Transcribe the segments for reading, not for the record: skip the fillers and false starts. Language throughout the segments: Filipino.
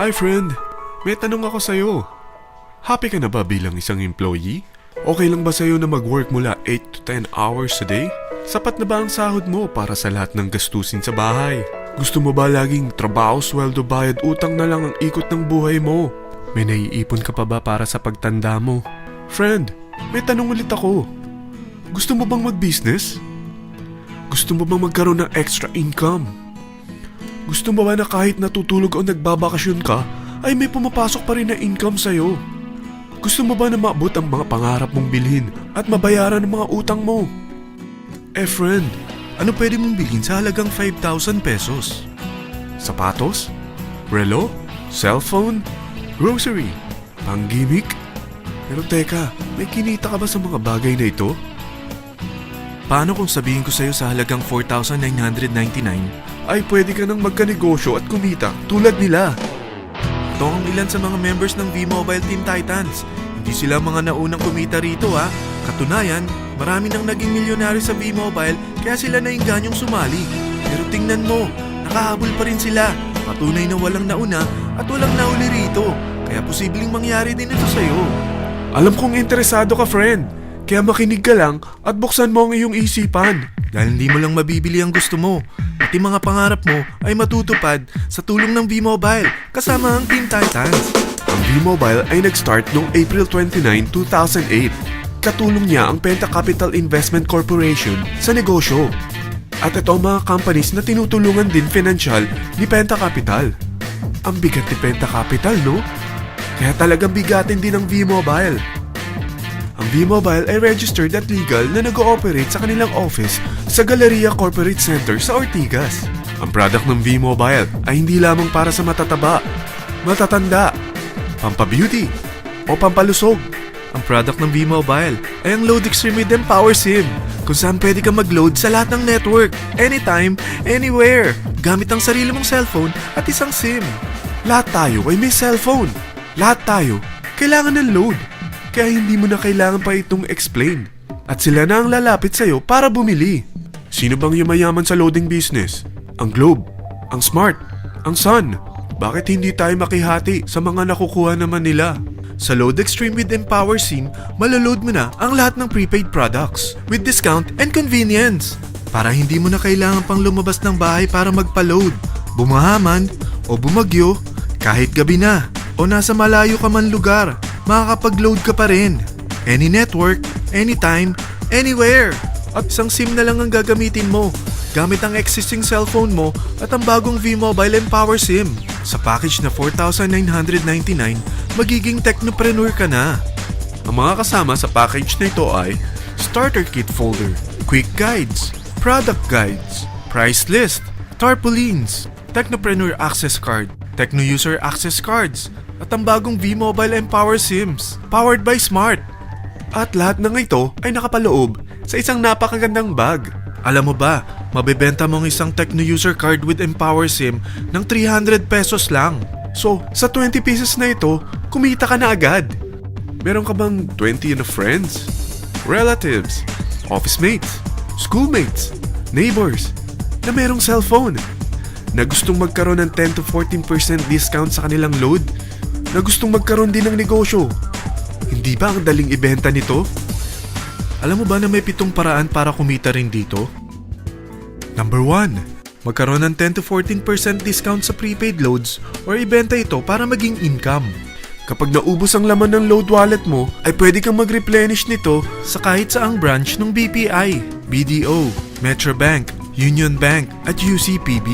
Hi friend, may tanong ako sa'yo. Happy ka na ba bilang isang employee? Okay lang ba sa'yo na mag-work mula 8 to 10 hours a day? Sapat na ba ang sahod mo para sa lahat ng gastusin sa bahay? Gusto mo ba laging trabaho, sweldo, bayad, utang na lang ang ikot ng buhay mo? May naiipon ka pa ba para sa pagtanda mo? Friend, may tanong ulit ako. Gusto mo bang mag-business? Gusto mo bang magkaroon ng extra income? Gusto mo ba na kahit natutulog o nagbabakasyon ka, ay may pumapasok pa rin na income sa'yo? Gusto mo ba na maabot ang mga pangarap mong bilhin at mabayaran ang mga utang mo? Friend, ano pwede mong bilhin sa halagang 5,000 pesos? Sapatos? Relo? Cellphone? Grocery? Pang-gimmick? Pero teka, may kinita ka ba sa mga bagay na ito? Paano kung sabihin ko sa'yo sa halagang 4,999? Ay pwede ka nang magkanegosyo at kumita tulad nila. Ito ang ilan sa mga members ng V-Mobile Team Titans. Hindi sila mga naunang kumita rito ha. Katunayan, marami nang naging milyonaryo sa V-Mobile kaya sila naingganyong sumali. Pero tingnan mo, nakahabol pa rin sila. Patunay na walang nauna at walang nauli rito. Kaya posibleng mangyari din ito sa'yo. Alam kong interesado ka friend, kaya makinig ka lang at buksan mo ang iyong isipan. Dahil hindi mo lang mabibili ang gusto mo. Pati mga pangarap mo ay matutupad sa tulong ng V-Mobile kasama ang Team Titans. Ang V-Mobile ay nag-start noong April 29, 2008. Katulong niya ang Penta Capital Investment Corporation sa negosyo. At ito ang mga companies na tinutulungan din financial ni Penta Capital. Ang bigat ni Penta Capital, no? Kaya talagang bigatin din ang V-Mobile. Ang V-Mobile ay registered at legal na nag-ooperate sa kanilang office sa Galleria Corporate Center sa Ortigas. Ang product ng V-Mobile ay hindi lamang para sa matataba, matatanda, pampabeauty, o pampalusog. Ang product ng V-Mobile ay ang Load Extreme with Empower SIM, kung saan pwede kang mag-load sa lahat ng network, anytime, anywhere, gamit ang sarili mong cellphone at isang SIM. Lahat tayo ay may cellphone. Lahat tayo kailangan ng load. Kaya hindi mo na kailangan pa itong explain. At sila na ang lalapit sa'yo para bumili. Sino bang yumayaman sa loading business? Ang Globe, ang Smart, ang Sun. Bakit hindi tayo makihati sa mga nakukuha naman nila? Sa Load Extreme with Empower SIM, maloload mo na ang lahat ng prepaid products with discount and convenience. Para hindi mo na kailangan pang lumabas ng bahay para magpa-load. Bumahaman o bumagyo, kahit gabi na o nasa malayo ka man lugar, makakapag-load ka pa rin. Any network, anytime, anywhere. At isang SIM na lang ang gagamitin mo gamit ang existing cellphone mo at ang bagong V-Mobile Empower SIM. Sa package na 4,999, magiging technopreneur ka na. Ang mga kasama sa package na ito ay Starter Kit Folder, Quick Guides, Product Guides, Price List, Tarpaulins, Technopreneur Access Card, Techno User Access Cards, at ang bagong V-Mobile Empower SIMs, powered by Smart. At lahat ng ito ay nakapaloob sa isang napakagandang bag. Alam mo ba, mabebenta mo ang isang Techno User Card with Empower SIM ng 300 pesos lang. So, sa 20 pesos na ito, kumita ka na agad. Meron ka bang 20 na friends, relatives, office mates, schoolmates, neighbors, na merong cellphone, na gustong magkaroon ng 10 to 14% discount sa kanilang load, na gustong magkaroon din ng negosyo? Hindi ba ang daling ibenta nito? Alam mo ba na may 7 paraan para kumita rin dito? Number 1. Magkaroon ng 10 to 14% discount sa prepaid loads or ibenta ito para maging income. Kapag naubos ang laman ng load wallet mo, ay pwede kang mag-replenish nito sa kahit saang branch ng BPI, BDO, Metrobank, Union Bank at UCPB.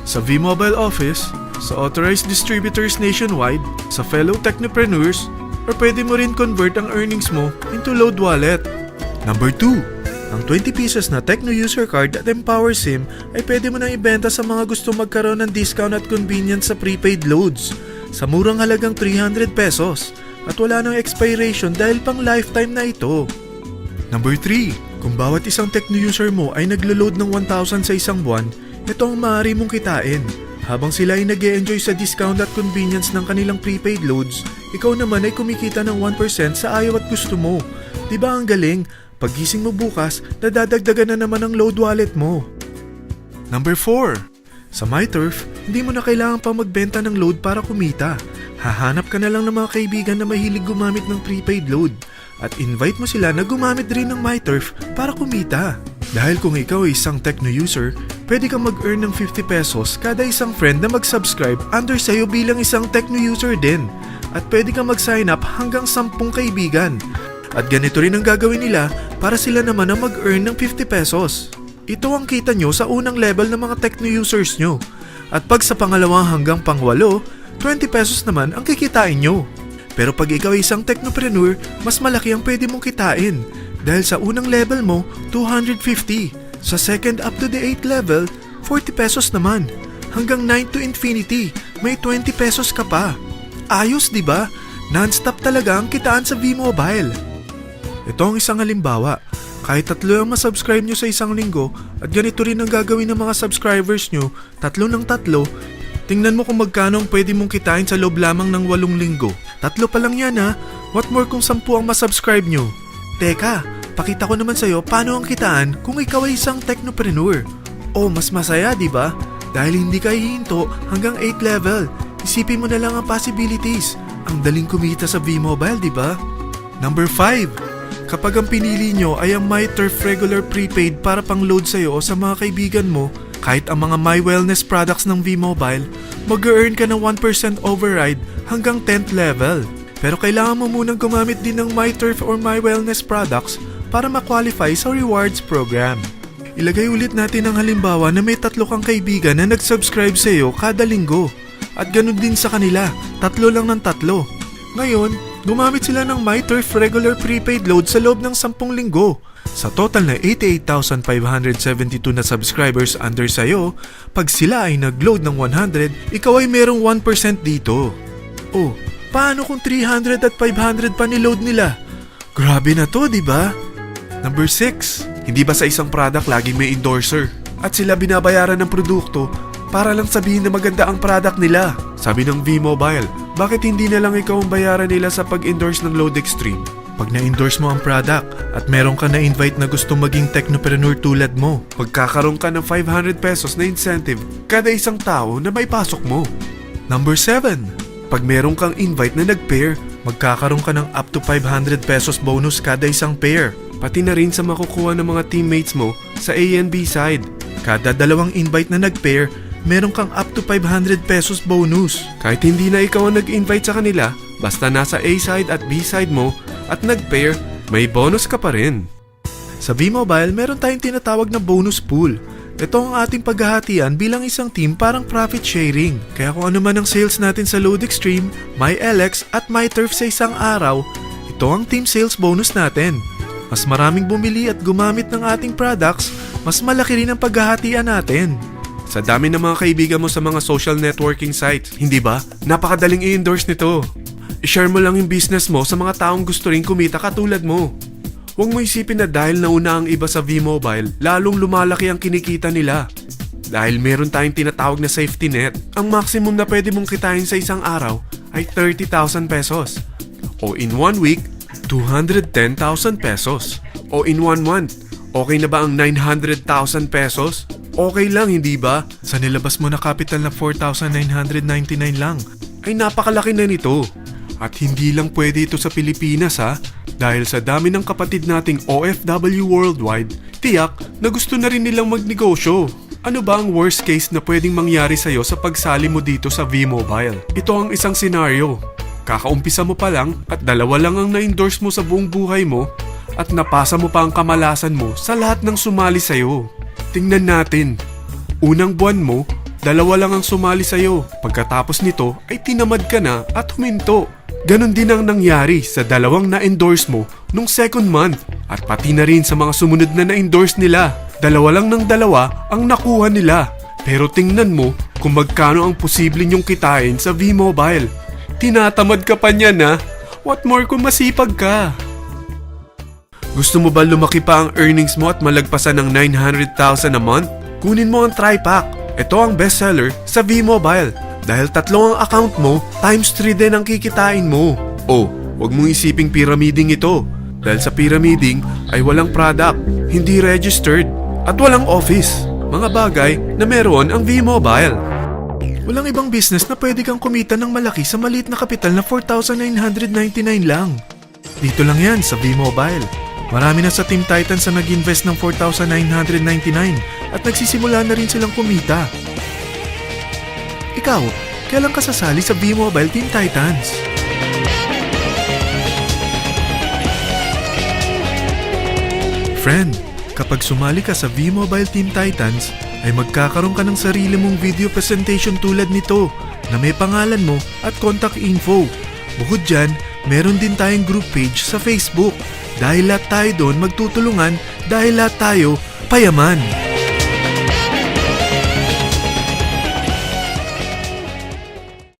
Sa V-Mobile Office, sa authorized distributors nationwide, sa fellow technopreneurs, or pwede mo rin convert ang earnings mo into load wallet. Number 2. Ang 20 pesos na Techno User Card at Empower SIM ay pwede mo nang ibenta sa mga gusto magkaroon ng discount at convenience sa prepaid loads sa murang halagang 300 pesos at wala nang expiration dahil pang lifetime na ito. Number 3. Kung bawat isang Techno user mo ay naglo-load ng 1,000 sa isang buwan, ito ang maaari mong kitain. Habang sila ay nag-e-enjoy sa discount at convenience ng kanilang prepaid loads, ikaw naman ay kumikita ng 1% sa ayaw at gusto mo. Diba ang galing? Paggising mo bukas, nadadagdagan na naman ang load wallet mo. Number 4. Sa MyTurf, hindi mo na kailangan pa magbenta ng load para kumita. Hahanap ka na lang ng mga kaibigan na mahilig gumamit ng prepaid load at invite mo sila na gumamit rin ng MyTurf para kumita. Dahil kung ikaw ay isang Tecno user, pwede kang mag-earn ng 50 pesos kada isang friend na mag-subscribe under sa'yo bilang isang Tecno user din. At pwede kang mag-sign up hanggang 10 kaibigan. At ganito rin ang gagawin nila para sila naman ang mag-earn ng 50 pesos. Ito ang kita nyo sa unang level ng mga Tecno users nyo. At pag sa pangalawa hanggang pang-8, 20 pesos naman ang kikitain nyo. Pero pag ikaw ay isang technopreneur, mas malaki ang pwede mong kitain. Dahil sa unang level mo, 250. Sa second up to the 8th level, 40 pesos naman. Hanggang 9 to infinity, may 20 pesos ka pa. Ayos, di ba? Non-stop talaga ang kitaan sa V-Mobile. Ito ang isang halimbawa. Kahit 3 ang masubscribe nyo sa isang linggo at ganito rin ang gagawin ng mga subscribers nyo, 3 ng 3, tingnan mo kung magkano ang pwede mong kitain sa loob lamang ng 8 linggo. 3 pa lang yan ha. What more kung 10 ang masubscribe nyo? Teka, pakita ko naman sa'yo paano ang kitaan kung ikaw ay isang technopreneur. Oh, mas masaya, di ba? Dahil hindi ka hihinto hanggang 8 level. Isipin mo na lang ang possibilities. Ang daling kumita sa V-Mobile, di ba? Number 5. Kapag ang pinili nyo ay ang MyTurf regular prepaid para pang-load sa'yo o sa mga kaibigan mo, kahit ang mga My Wellness products ng V-Mobile, mag-earn ka ng 1% override hanggang 10th level. Pero kailangan mo munang gumamit din ng MyTurf or My Wellness products para ma-qualify sa rewards program. Ilagay ulit natin ang halimbawa na may 3 kang kaibigan na nag-subscribe sa'yo kada linggo. At ganun din sa kanila, 3 lang ng 3. Ngayon, gumamit sila ng MyTurf regular prepaid load sa loob ng 10 linggo. Sa total na 88,572 na subscribers under sa'yo, pag sila ay nag-load ng 100, ikaw ay merong 1% dito. Oh, paano kung 300 at 500 pa ni-load nila? Grabe na to, di ba? Number 6. Hindi ba sa isang product laging may endorser? At sila binabayaran ng produkto para lang sabihin na maganda ang product nila. Sabi ng V-Mobile, bakit hindi na lang ikaw ang bayaran nila sa pag-endorse ng Load Extreme? Pag na-endorse mo ang product at meron ka na-invite na gustong maging technopreneur tulad mo, magkakaroon ka ng 500 pesos na incentive kada isang tao na may pasok mo. Number 7. Pag meron kang invite na nag-pair, magkakaroon ka ng up to 500 pesos bonus kada isang pair. Pati na rin sa makukuha ng mga teammates mo sa A and B side. Kada 2 invite na nag-pair, meron kang up to 500 pesos bonus. Kahit hindi na ikaw ang nag-invite sa kanila, basta nasa A side at B side mo at nag-pair, may bonus ka pa rin. Sa V-Mobile, meron tayong tinatawag na bonus pool. Ito ang ating paghahatian bilang isang team parang profit sharing. Kaya kung ano man ang sales natin sa Load Extreme, MyLX at MyTurf sa isang araw, ito ang team sales bonus natin. Mas maraming bumili at gumamit ng ating products, mas malaki rin ang paghahatian natin. Sa dami ng mga kaibigan mo sa mga social networking sites, hindi ba? Napakadaling i-endorse nito. I-share mo lang yung business mo sa mga taong gusto rin kumita katulad mo. Huwag mo isipin na dahil nauna ang iba sa V-Mobile, lalong lumalaki ang kinikita nila. Dahil meron tayong tinatawag na safety net, ang maximum na pwede mong kitain sa isang araw ay 30,000 pesos. O in 1 week, 210,000 pesos. O in 1 month, okay na ba ang 900,000 pesos? Okay lang, hindi ba? Sa nilabas mo na capital na 4,999 lang, ay napakalaki na nito. At hindi lang pwede ito sa Pilipinas ha, dahil sa dami ng kapatid nating OFW worldwide, tiyak na gusto na rin nilang magnegosyo. Ano ba ang worst case na pwedeng mangyari sa'yo sa pagsali mo dito sa V-Mobile? Ito ang isang senaryo. Kakaumpisa mo pa lang at 2 lang ang na-endorse mo sa buong buhay mo at napasa mo pa ang kamalasan mo sa lahat ng sumali sa'yo. Tingnan natin. Unang buwan mo, 2 lang ang sumali sa'yo. Pagkatapos nito ay tinamad ka na at huminto. Ganon din ang nangyari sa 2 na-endorse mo nung second month at pati na rin sa mga sumunod na na-endorse nila. 2 lang ng 2 ang nakuha nila. Pero tingnan mo kung magkano ang posible nyong kitain sa V-Mobile. Tinatamad ka pa niyan ha? What more kung masipag ka? Gusto mo ba lumaki pa ang earnings mo at malagpasan ng 900,000 a month? Kunin mo ang TriPack. Ito ang bestseller sa V-Mobile. Dahil 3 ang account mo, times 3 din ang kikitain mo. Oh, wag mong isiping pyramiding ito. Dahil sa pyramiding ay walang product, hindi registered, at walang office. mga bagay na meron ang V-Mobile. Walang ibang business na pwede kang kumita ng malaki sa maliit na kapital na 4,999 lang. Dito lang yan sa V-Mobile. Marami na sa Team Titans na nag-invest ng 4,999 at nagsisimula na rin silang kumita. Ikaw, kailan ka sasali sa V-Mobile Team Titans? Friend, kapag sumali ka sa V-Mobile Team Titans, ay magkakaroon ka ng sarili mong video presentation tulad nito na may pangalan mo at contact info. Bukod dyan, meron din tayong group page sa Facebook. Dahil lahat tayo doon magtutulungan dahil lahat tayo payaman.